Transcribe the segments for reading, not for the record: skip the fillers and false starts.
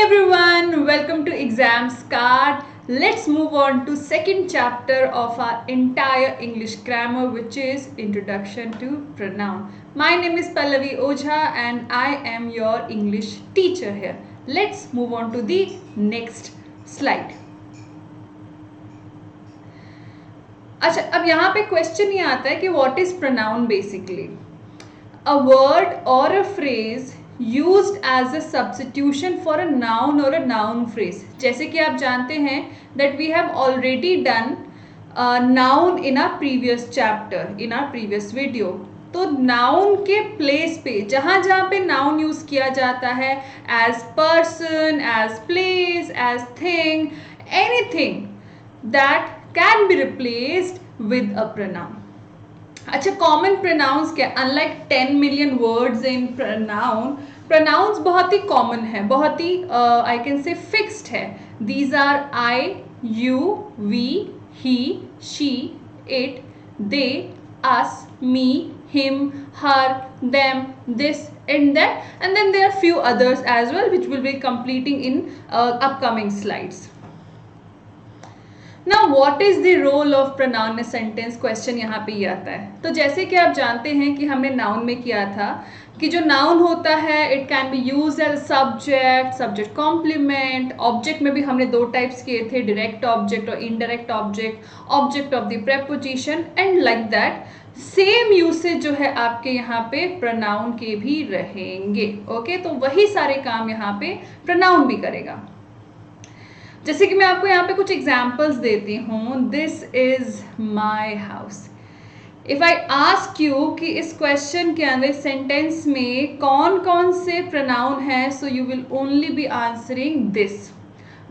everyone, welcome to Exams Card. Let's move on to second chapter of our entire English grammar, which is Introduction to Pronoun. My name is Pallavi Ojha and I am your English teacher here. Let's move on to the next slide. अच्छा, अब यहाँ पे question ये आता है कि what is pronoun basically a word और a phrase used as a substitution for a noun or a noun phrase. जैसे कि आप जानते हैं that we have already done noun in our previous chapter, in our previous video. तो noun के place पे जहाँ जहाँ पे noun यूज किया जाता है as person, as place, as thing, anything that can be replaced with a pronoun. अच्छा, कॉमन प्रोनाउंस क्या? Unlike 10 million words in pronouns बहुत ही कॉमन है, बहुत ही आई कैन से फिक्स्ड है. These are I, you, we, he, she, it, they, us, me, him, her, them, this and that, and then there are few others as well which will be completing in upcoming slides. Now what is the role of pronoun in a sentence? Question यहाँ पे ये आता है. तो जैसे कि आप जानते हैं कि हमने नाउन में किया था कि जो नाउन होता है it can be use as subject, subject complement. Object में भी हमने दो टाइप्स किए थे, डायरेक्ट ऑब्जेक्ट और indirect object, object of the preposition and like that. Same usage जो है आपके यहाँ पे प्रोनाउन के भी रहेंगे. ओके, तो वही सारे काम यहाँ पे प्रोनाउन भी करेगा. जैसे कि मैं आपको यहाँ पे कुछ एग्जाम्पल्स देती हूँ. This is my house. If I ask you कि इस क्वेश्चन के अंदर सेंटेंस में कौन कौन से प्रोनाउन है, so you will only be answering this.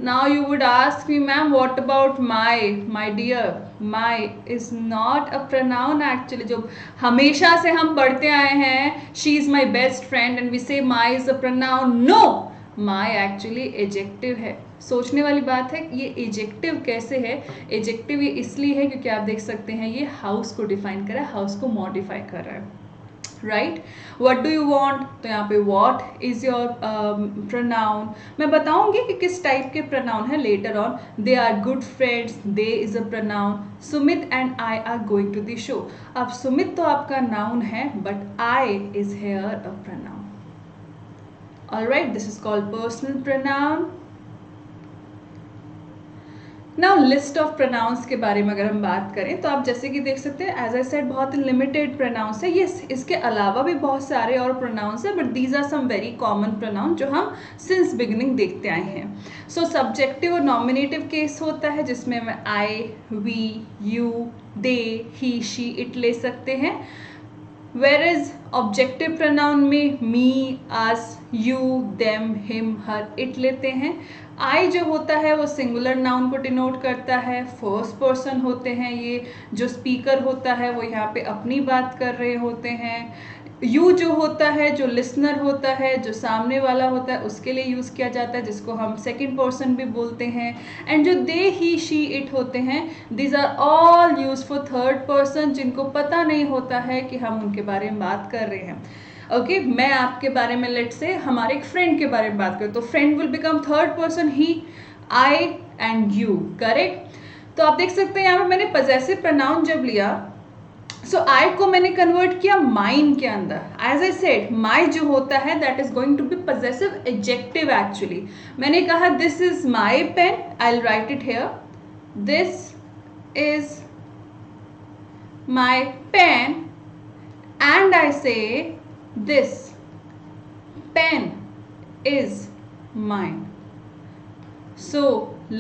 Now you would ask me, ma'am what about my? My dear, my is not a pronoun actually. जो हमेशा से हम पढ़ते आए हैं, she is my best friend and we say my is a pronoun. No, my actually adjective है. सोचने वाली बात है कि ये एजेक्टिव कैसे है. एजेक्टिव ये इसलिए है क्योंकि आप देख सकते हैं ये हाउस को डिफाइन कर रहा है, हाउस को मॉडिफाई कर रहा है. Right, what do you want, तो यहाँ पे व्हाट इज योर प्रोनाउन. मैं बताऊंगी कि किस टाइप के प्रोनाउन है later on. They are good friends, they is a pronoun. Sumit and I are going to the show. अब सुमित तो आपका नाउन है but I is here a pronoun. Alright, this is called personal pronoun. Now list of pronouns के बारे में अगर हम बात करें तो आप जैसे कि देख सकते हैं, एज आई सेड बहुत ही लिमिटेड प्रोनाउंस है. यस, इसके अलावा भी बहुत सारे और प्रोनाउंस है but these are some very common pronoun जो हम सिंस बिगिनिंग देखते आए हैं. सो सब्जेक्टिव और नॉमिनेटिव केस होता है जिसमें मैं I, we, you, they, he, she, it ले सकते हैं. Whereas ऑब्जेक्टिव प्रोनाउन में me, us, you, them, him, her, it लेते हैं. आई जो होता है वो सिंगुलर नाउन को डिनोट करता है. फर्स्ट पर्सन होते हैं ये. जो स्पीकर होता है वो यहाँ पे अपनी बात कर रहे होते हैं. यू जो होता है, जो लिसनर होता है, जो सामने वाला होता है उसके लिए यूज़ किया जाता है, जिसको हम सेकंड पर्सन भी बोलते हैं. एंड जो दे, ही, शी, इट होते हैं, these are all use for third person जिनको पता नहीं होता है कि हम उनके बारे में बात कर रहे हैं. ओके, मैं आपके बारे में लेट से हमारे एक फ्रेंड के बारे में बात करूँ तो friend will become third person, he, I and you. Correct. तो आप देख सकते हैं यहाँ पर मैंने पजेसिव प्रोनाउन जब लिया सो आई को मैंने कन्वर्ट किया माइन के अंदर. एज आई सेड, माई जो होता है that is going to be possessive adjective actually. मैंने कहा this is my pen, I will write it here. This is my pen and I say this pen is mine. So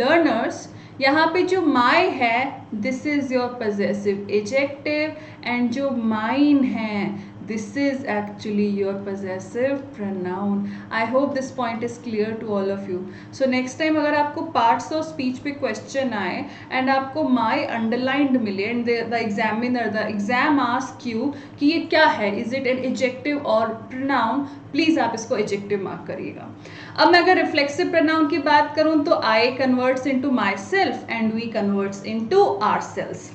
learners, यहाँ पे जो my है this is your possessive adjective and जो mine है this is actually your possessive pronoun. I hope this point is clear to all of you. So next time अगर आपको parts of speech पे question आए and आपको my underlined मिले and the examiner, the exam ask you कि ये क्या है, is it an adjective or pronoun, please आप इसको adjective मार्क करिएगा. अब मैं अगर reflexive pronoun की बात करूँ तो I converts into myself and we converts into ourselves.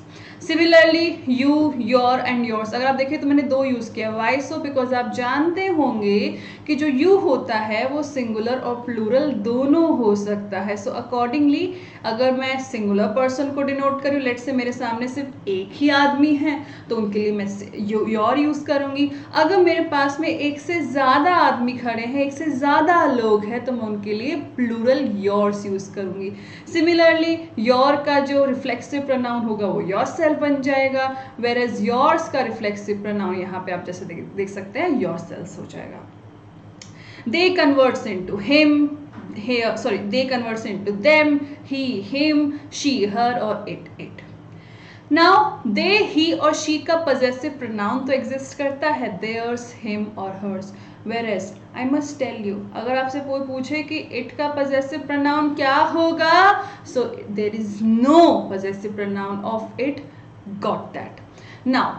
Similarly you, your and yours, अगर आप देखें तो मैंने दो यूज़ किया. Y so? बिकॉज आप जानते होंगे कि जो यू होता है वो सिंगुलर और प्लूरल दोनों हो सकता है. सो अकॉर्डिंगली अगर मैं सिंगुलर पर्सन को डिनोट करूँ, लेट से मेरे सामने सिर्फ एक ही आदमी है, तो उनके लिए मैं योर यूज़ करूँगी. अगर मेरे पास में एक से ज़्यादा आदमी खड़े हैं, एक से ज़्यादा लोग हैं, तो मैं उनके लिए प्लूरल योर्स यूज़ करूँगी. सिमिलरली योर का जो रिफ्लेक्सिव प्रोनाउन होगा वो योर सेल्फ बन जाएगा, वेर एज योर्स का रिफ्लेक्सिव प्रोनाउन यहाँ पे आप जैसे देख सकते हैं योर सेल्स हो जाएगा. They converts into him, they converts into them, he, him, she, her और it. Now they, he और she का possessive pronoun तो exist करता है, theirs, him और hers. Whereas I must tell you, अगर आपसे कोई पूछे कि it का possessive pronoun क्या होगा, so there is no possessive pronoun of it. Got that? Now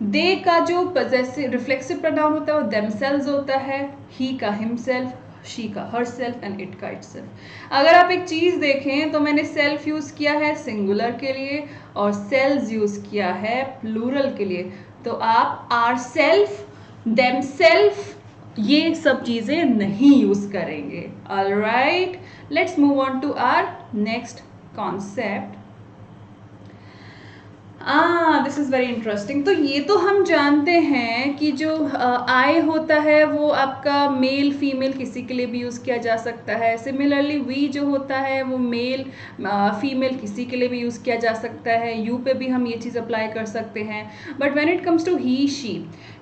दे का जो पजेसिव रिफ्लेक्सिव प्रोनाउन होता है वो themselves होता है, ही का himself, शी का herself एंड इट का itself. अगर आप एक चीज़ देखें तो मैंने सेल्फ यूज़ किया है सिंगुलर के लिए और सेल्स यूज़ किया है प्लूरल के लिए. तो आप आर सेल्फ, देम सेल्फ ये सब चीज़ें नहीं यूज़ करेंगे. Alright, let's move on to our next concept. This is very interesting. तो ये तो हम जानते हैं कि जो आई होता है वो आपका मेल फीमेल किसी के लिए भी यूज़ किया जा सकता है. सिमिलरली वी जो होता है वो मेल फीमेल किसी के लिए भी यूज़ किया जा सकता है. यू पे भी हम ये चीज़ अप्लाई कर सकते हैं. But when it comes to he she,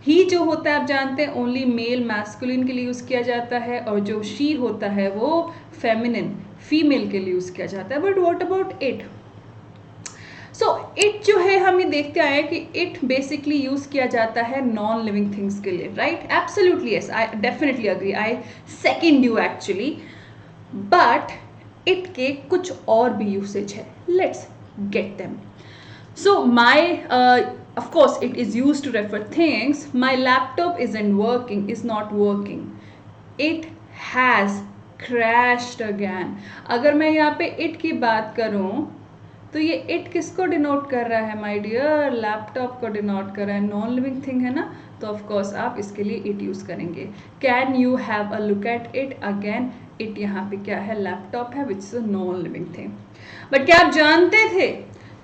he जो होता है आप जानते हैं ओनली मेल मैस्कुलिन के लिए यूज़ किया जाता है, और जो शी होता है वो फेमिनिन फीमेल के लिए यूज़ किया जाता है. But what about it? So it जो है हम ये देखते आए कि इट बेसिकली यूज़ किया जाता है नॉन लिविंग थिंग्स के लिए, right? Absolutely yes, I definitely agree, I second you actually. But it के कुछ और भी यूसेज है. Let's get them. So my of course it is used to refer things. My laptop isn't working, is not working. It has crashed again. अगर मैं यहाँ पे it की बात करूँ तो ये इट किसको डिनोट कर रहा है माय डियर? लैपटॉप को डिनोट कर रहा है. नॉन लिविंग थिंग है ना, तो ऑफ कोर्स आप इसके लिए इट यूज़ करेंगे. Can you have a look at it? Again it यहाँ पे क्या है? लैपटॉप है, which is a non living thing. But क्या आप जानते थे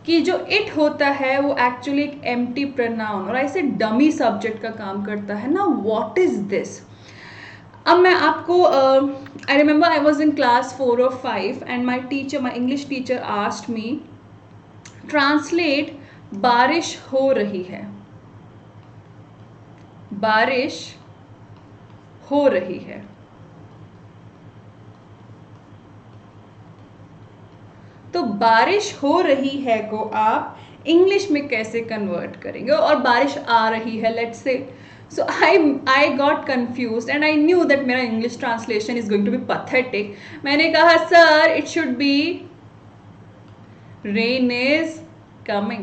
कि जो इट होता है वो एक्चुअली एक एम्प्टी प्रोनाउन और ऐसे डमी सब्जेक्ट का काम करता है ना. What is this? अब मैं आपको I remember I was in class 4 or 5 and my teacher, my English teacher asked me translate बारिश हो रही है. बारिश हो रही है. तो बारिश हो रही है को आप इंग्लिश में कैसे कन्वर्ट करेंगे? और बारिश आ रही है let's say. So I got confused and I knew that मेरा English translation is going to be pathetic. मैंने कहा sir it should be rain is coming,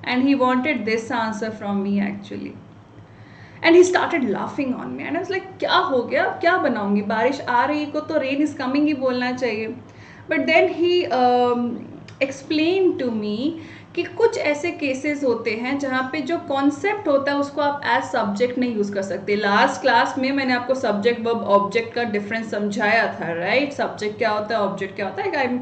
and he wanted this answer from me actually, and he started laughing on me and I was like क्या हो गया, क्या बनाऊंगी? बारिश आ रही को तो rain is coming ही बोलना चाहिए. But then he explained to me कि कुछ ऐसे केसेस होते हैं जहाँ पे जो कॉन्सेप्ट होता है उसको आप एज सब्जेक्ट नहीं यूज़ कर सकते. लास्ट क्लास में मैंने आपको सब्जेक्ट वर्ब ऑब्जेक्ट का डिफरेंस समझाया था, राइट? सब्जेक्ट क्या होता है, ऑब्जेक्ट क्या होता है. I am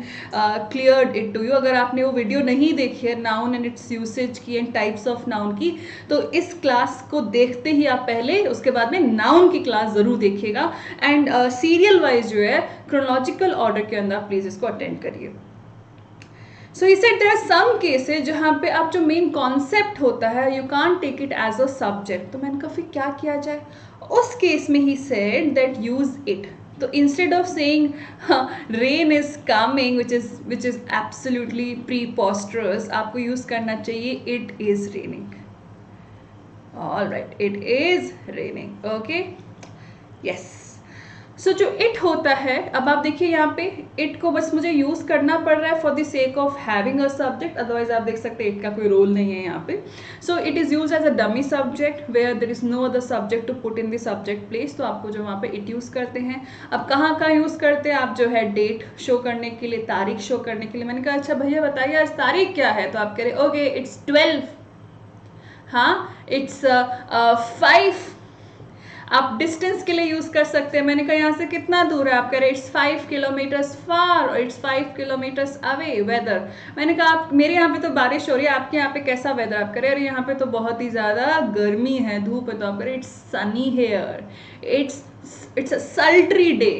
cleared it to you. अगर आपने वो वीडियो नहीं देखी है नाउन एंड इट्स यूसेज की एंड टाइप्स ऑफ नाउन की, तो इस क्लास को देखते ही आप पहले उसके बाद में नाउन की क्लास ज़रूर देखिएगा. एंड सीरियल वाइज जो है क्रोनोलॉजिकल ऑर्डर के अंदर प्लीज़ इसको अटेंड करिए. So he said there are some cases जहाँ पे आप जो मेन कॉन्सेप्ट होता है you can't take it as a subject. तो मैंने कहा फिर क्या किया जाए? उस केस में he said that use it. तो instead of saying rain is coming which is absolutely preposterous, आपको यूज करना चाहिए it is raining. Alright, it is raining. Okay, yes. So जो इट होता है, अब आप देखिए यहाँ पे इट को बस मुझे यूज़ करना पड़ रहा है for the sake of having a subject, otherwise आप देख सकते हैं इट का कोई रोल नहीं है यहाँ पे. So it is use as a dummy subject where there is no other subject to put in the subject place. तो आपको जो वहाँ पे इट यूज़ करते हैं. अब कहाँ कहाँ यूज़ करते हैं आप, जो है डेट शो करने के लिए, तारीख शो करने के लिए. मैंने कहा अच्छा भैया बताइए आज तारीख क्या है, तो आप कह रहे ओके इट्स 12. हाँ, इट्स 5. आप डिस्टेंस के लिए यूज़ कर सकते हैं. मैंने कहा यहाँ से कितना दूर है, आप कह रहे इट्स 5 किलोमीटर्स फार और इट्स 5 किलोमीटर्स अवे. वेदर, मैंने कहा आप, मेरे यहाँ पे तो बारिश हो रही है, आपके यहाँ पे कैसा वेदर, आप कह रहे अरे यहाँ पे तो बहुत ही ज़्यादा गर्मी है, धूप है, तो आप कह रहे it's sunny here, it's a sultry day.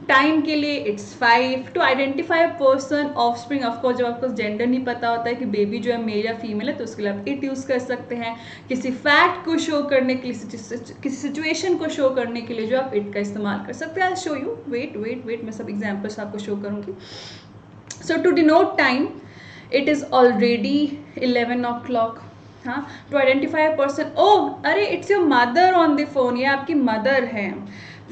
Time के लिए it's 5. To identify a person, offspring, of course जब आपको जेंडर नहीं पता होता है कि बेबी जो है मेल या फीमेल है, तो उसके लिए आप इट यूज़ कर सकते हैं. किसी फैक्ट को शो करने के लिए, किसी सिचुएशन को शो करने के लिए जो आप इट का इस्तेमाल कर सकते हैं. आई शो यू, वेट मैं सब एग्जाम्पल्स आपको शो करूँगी. So to denote time, it is already 11 o'clock. हाँ, to identify a person, oh अरे it's your mother on the phone, ये आपकी मदर है.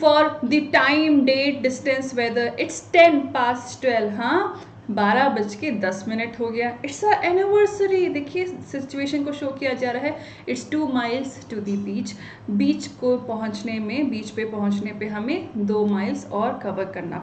For the time, date, distance, weather, it's 10:12. हाँ, 12:10 हो गया. इट्स अ एनिवर्सरी, देखिए सिचुएशन को शो किया जा रहा है. It's 2 miles to the beach. Beach को पहुंचने में, बीच पे पहुंचने पे हमें 2 miles और कवर करना